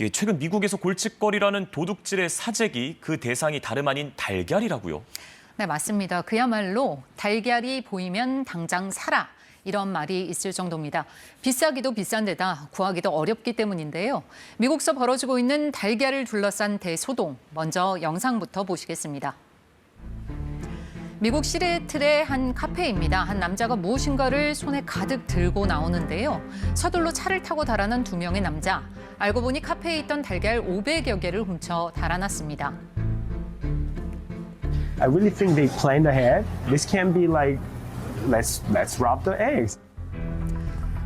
예, 최근 미국에서 골칫거리라는 도둑질의 사재기, 그 대상이 다름 아닌 달걀이라고요. 네, 맞습니다. 그야말로 달걀이 보이면 당장 사라. 이런 말이 있을 정도입니다. 비싸기도 비싼 데다 구하기도 어렵기 때문인데요. 미국서 벌어지고 있는 달걀을 둘러싼 대소동, 먼저 영상부터 보시겠습니다. 미국 시애틀의 한 카페입니다. 한 남자가 무엇인가를 손에 가득 들고 나오는데요. 서둘러 차를 타고 달아난 두 명의 남자. 알고 보니 카페에 있던 달걀 500여 개를 훔쳐 달아났습니다. I really think they planned ahead. This can be like, let's rob the eggs.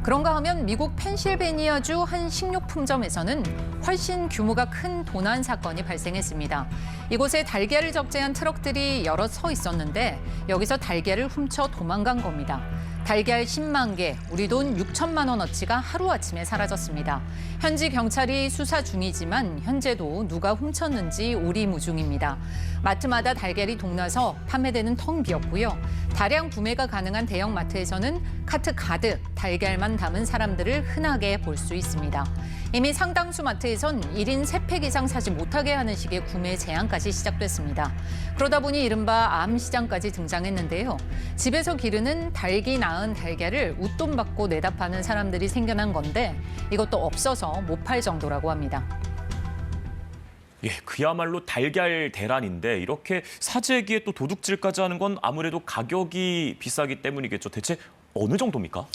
그런가 하면 미국 펜실베니아주 한 식료품점에서는 훨씬 규모가 큰 도난 사건이 발생했습니다. 이곳에 달걀을 적재한 트럭들이 여럿 서 있었는데 여기서 달걀을 훔쳐 도망간 겁니다. 달걀 10만 개, 우리 돈 6천만 원어치가 하루아침에 사라졌습니다. 현지 경찰이 수사 중이지만 현재도 누가 훔쳤는지 오리무중입니다. 마트마다 달걀이 동나서 판매대는 텅 비었고요. 다량 구매가 가능한 대형 마트에서는 카트 가득 달걀만 담은 사람들을 흔하게 볼 수 있습니다. 이미 상당수 마트에선 1인 3팩 이상 사지 못하게 하는 식의 구매 제한까지 시작됐습니다. 그러다 보니 이른바 암시장까지 등장했는데요. 집에서 기르는 닭이 낳은 달걀을 웃돈 받고 내다 파는 사람들이 생겨난 건데 이것도 없어서 못 팔 정도라고 합니다. 예, 그야말로 달걀 대란인데 이렇게 사재기에 또 도둑질까지 하는 건 아무래도 가격이 비싸기 때문이겠죠. 대체 어느 정도입니까?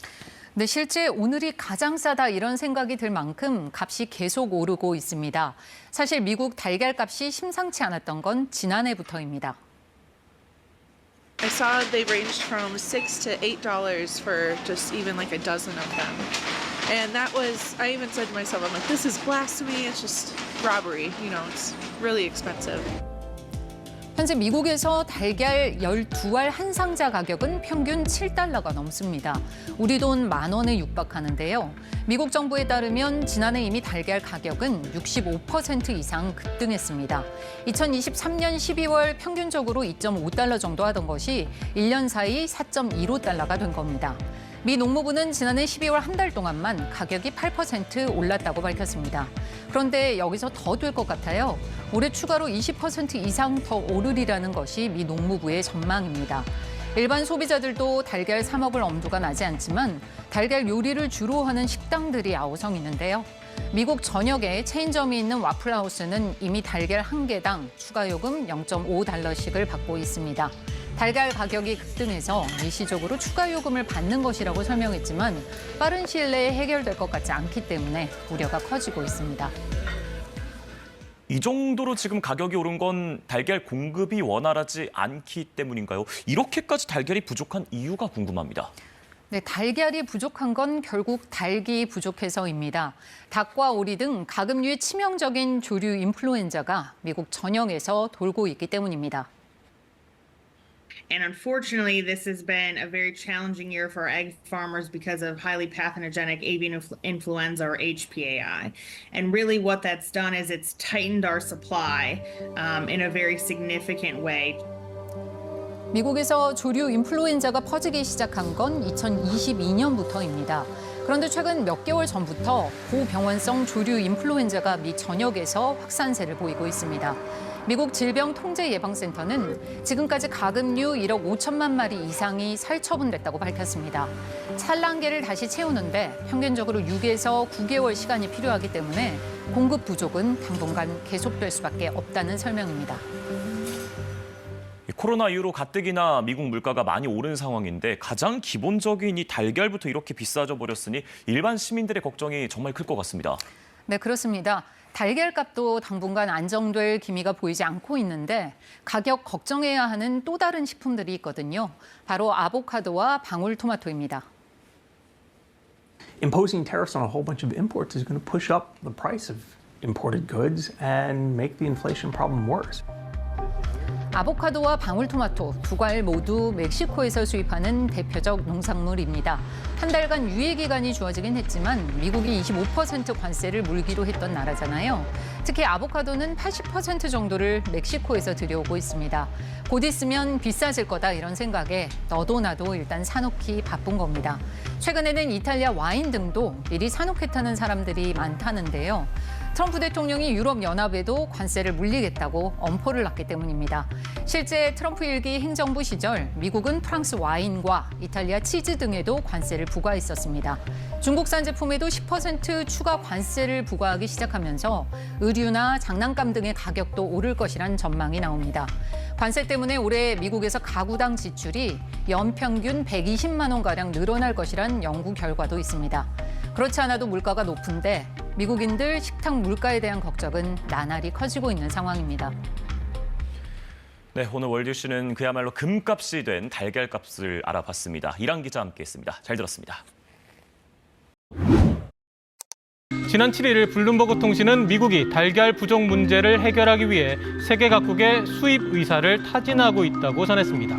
네, 실제 오늘이 가장 싸다 이런 생각이 들 만큼 값이 계속 오르고 있습니다. 사실 미국 달걀 값이 심상치 않았던 건 지난해부터입니다. I saw they ranged from $6 to $8 for just even like a dozen of them. And that was, I even said to myself, I'm like, this is blasphemy. It's just robbery. You know, it's really expensive. 현재 미국에서 달걀 12알 한 상자 가격은 평균 $7가 넘습니다. 우리 돈 10,000원에 육박하는데요. 미국 정부에 따르면 지난해 이미 달걀 가격은 65% 이상 급등했습니다. 2023년 12월 평균적으로 $2.5 정도 하던 것이 1년 사이 $4.15가 된 겁니다. 미 농무부는 지난해 12월 한 달 동안만 가격이 8% 올랐다고 밝혔습니다. 그런데 여기서 더 될 것 같아요. 올해 추가로 20% 이상 더 오르리라는 것이 미 농무부의 전망입니다. 일반 소비자들도 달걀 사 먹을 엄두가 나지 않지만 달걀 요리를 주로 하는 식당들이 아우성이는데요. 미국 전역에 체인점이 있는 와플하우스는 이미 달걀 한 개당 추가 요금 $0.5씩을 받고 있습니다. 달걀 가격이 급등해서 일시적으로 추가 요금을 받는 것이라고 설명했지만 빠른 시일 내에 해결될 것 같지 않기 때문에 우려가 커지고 있습니다. 이 정도로 지금 가격이 오른 건 달걀 공급이 원활하지 않기 때문인가요? 이렇게까지 달걀이 부족한 이유가 궁금합니다. 네, 달걀이 부족한 건 결국 닭이 부족해서입니다. 닭과 오리 등 가금류의 치명적인 조류 인플루엔자가 미국 전역에서 돌고 있기 때문입니다. And unfortunately, this has been a very challenging year for egg farmers because of highly pathogenic avian influenza, or HPAI. And really what that's done is it's tightened our supply in a very significant way. 미국에서 조류 인플루엔자가 퍼지기 시작한 건 2022년부터입니다. 그런데 최근 몇 개월 전부터 고병원성 조류 인플루엔자가 미 전역에서 확산세를 보이고 있습니다. 미국 질병통제예방센터는 지금까지 가금류 1억 5천만 마리 이상이 살처분됐다고 밝혔습니다. 산란계를 다시 채우는데 평균적으로 6에서 9개월 시간이 필요하기 때문에 공급 부족은 당분간 계속될 수밖에 없다는 설명입니다. 코로나 이후로 가뜩이나 미국 물가가 많이 오른 상황인데 가장 기본적인 이 달걀부터 이렇게 비싸져 버렸으니 일반 시민들의 걱정이 정말 클 것 같습니다. 네, 그렇습니다. 달걀 값도 당분간 안정될 기미가 보이지 않고 있는데 가격 걱정해야 하는 또 다른 식품들이 있거든요. 바로 아보카도와 방울토마토입니다. Imposing tariffs on a whole bunch of imports is going to push up the price of imported goods and make the inflation problem worse. 아보카도와 방울토마토 두 과일 모두 멕시코에서 수입하는 대표적 농산물입니다. 한 달간 유예 기간이 주어지긴 했지만 미국이 25% 관세를 물기로 했던 나라잖아요. 특히 아보카도는 80% 정도를 멕시코에서 들여오고 있습니다. 곧 있으면 비싸질 거다 이런 생각에 너도 나도 일단 사놓기 바쁜 겁니다. 최근에는 이탈리아 와인 등도 미리 사놓겠다는 사람들이 많다는데요. 트럼프 대통령이 유럽연합에도 관세를 물리겠다고 엄포를 놨기 때문입니다. 실제 트럼프 일기 행정부 시절 미국은 프랑스 와인과 이탈리아 치즈 등에도 관세를 부과했었습니다. 중국산 제품에도 10% 추가 관세를 부과하기 시작하면서 의류나 장난감 등의 가격도 오를 것이란 전망이 나옵니다. 관세 때문에 올해 미국에서 가구당 지출이 연평균 120만 원가량 늘어날 것이란 연구 결과도 있습니다. 그렇지 않아도 물가가 높은데 미국인들 식탁 물가에 대한 걱정은 나날이 커지고 있는 상황입니다. 네, 오늘 월드이슈는 그야말로 금값이 된 달걀값을 알아봤습니다. 이랑 기자 함께했습니다. 잘 들었습니다. 지난 7일 블룸버그 통신은 미국이 달걀 부족 문제를 해결하기 위해 세계 각국의 수입 의사를 타진하고 있다고 전했습니다.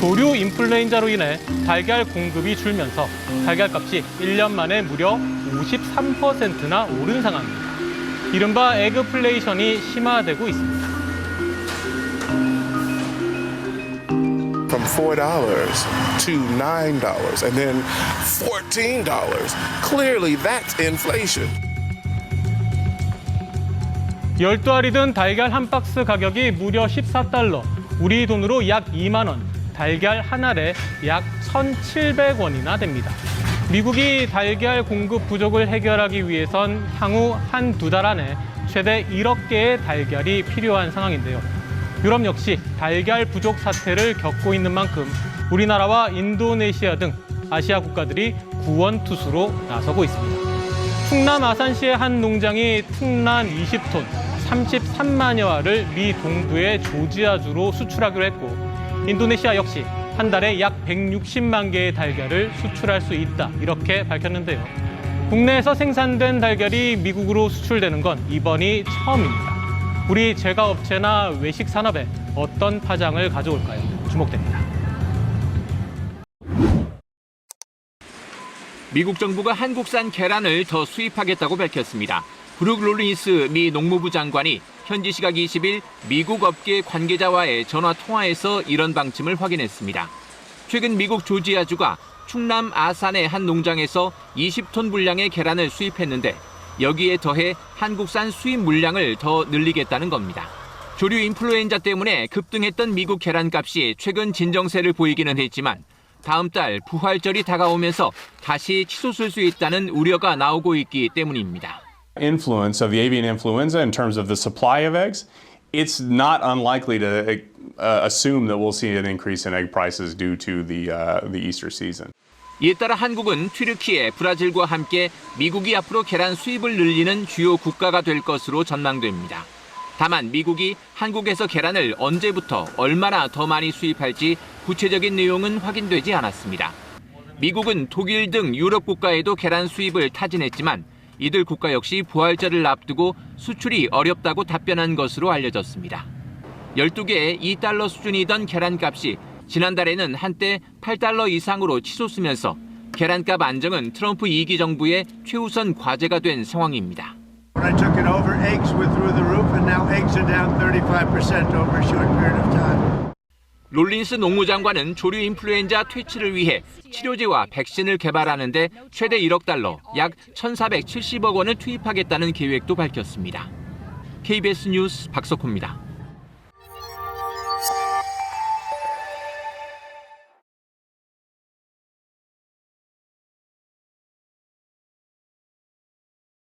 조류 인플루엔자로 인해 달걀 공급이 줄면서 달걀값이 1년 만에 무려 53%나 오른 상황입니다. 이른바 에그플레이션이 심화되고 있습니다. From $4 to $9 and then $14. Clearly that's inflation. 12알이 든 달걀 한 박스 가격이 무려 $14, 우리 돈으로 약 2만 원, 달걀 한 알에 약 1,700원이나 됩니다. 미국이 달걀 공급 부족을 해결하기 위해선 향후 한두 달 안에 최대 1억 개의 달걀이 필요한 상황인데요. 유럽 역시 달걀 부족 사태를 겪고 있는 만큼 우리나라와 인도네시아 등 아시아 국가들이 구원투수로 나서고 있습니다. 충남 아산시의 한 농장이 특란 20톤, 33만여 알을 미 동부의 조지아주로 수출하기로 했고, 인도네시아 역시 한 달에 약 160만 개의 달걀을 수출할 수 있다, 이렇게 밝혔는데요. 국내에서 생산된 달걀이 미국으로 수출되는 건 이번이 처음입니다. 우리 제과업체나 외식 산업에 어떤 파장을 가져올까요? 주목됩니다. 미국 정부가 한국산 계란을 더 수입하겠다고 밝혔습니다. 브룩 롤린스 미 농무부 장관이 현지 시각 20일 미국 업계 관계자와의 전화 통화에서 이런 방침을 확인했습니다. 최근 미국 조지아주가 충남 아산의 한 농장에서 20톤 분량의 계란을 수입했는데 여기에 더해 한국산 수입 물량을 더 늘리겠다는 겁니다. 조류 인플루엔자 때문에 급등했던 미국 계란값이 최근 진정세를 보이기는 했지만 다음 달 부활절이 다가오면서 다시 치솟을 수 있다는 우려가 나오고 있기 때문입니다. Influence of the avian influenza in terms of the supply of eggs, it's not unlikely to assume that we'll see an increase in egg prices due to the Easter season. 이에 따라 한국은 튀르키예, 브라질과 함께 미국이 앞으로 계란 수입을 늘리는 주요 국가가 될 것으로 전망됩니다. 다만 미국이 한국에서 계란을 언제부터 얼마나 더 많이 수입할지 구체적인 내용은 확인되지 않았습니다. 미국은 독일 등 유럽 국가에도 계란 수입을 타진했지만 이들 국가 역시 부활절을 앞두고 수출이 어렵다고 답변한 것으로 알려졌습니다. 12개의 $2 수준이던 계란값이 지난달에는 한때 $8 이상으로 치솟으면서 계란값 안정은 트럼프 2기 정부의 최우선 과제가 된 상황입니다. When I took it over, eggs were through the roof, and now eggs are down 35% over a short period of time. 롤린스 농무장관은 조류 인플루엔자 퇴치를 위해 치료제와 백신을 개발하는 데 최대 $1억, 약 1,470억 원을 투입하겠다는 계획도 밝혔습니다. KBS 뉴스 박석호입니다.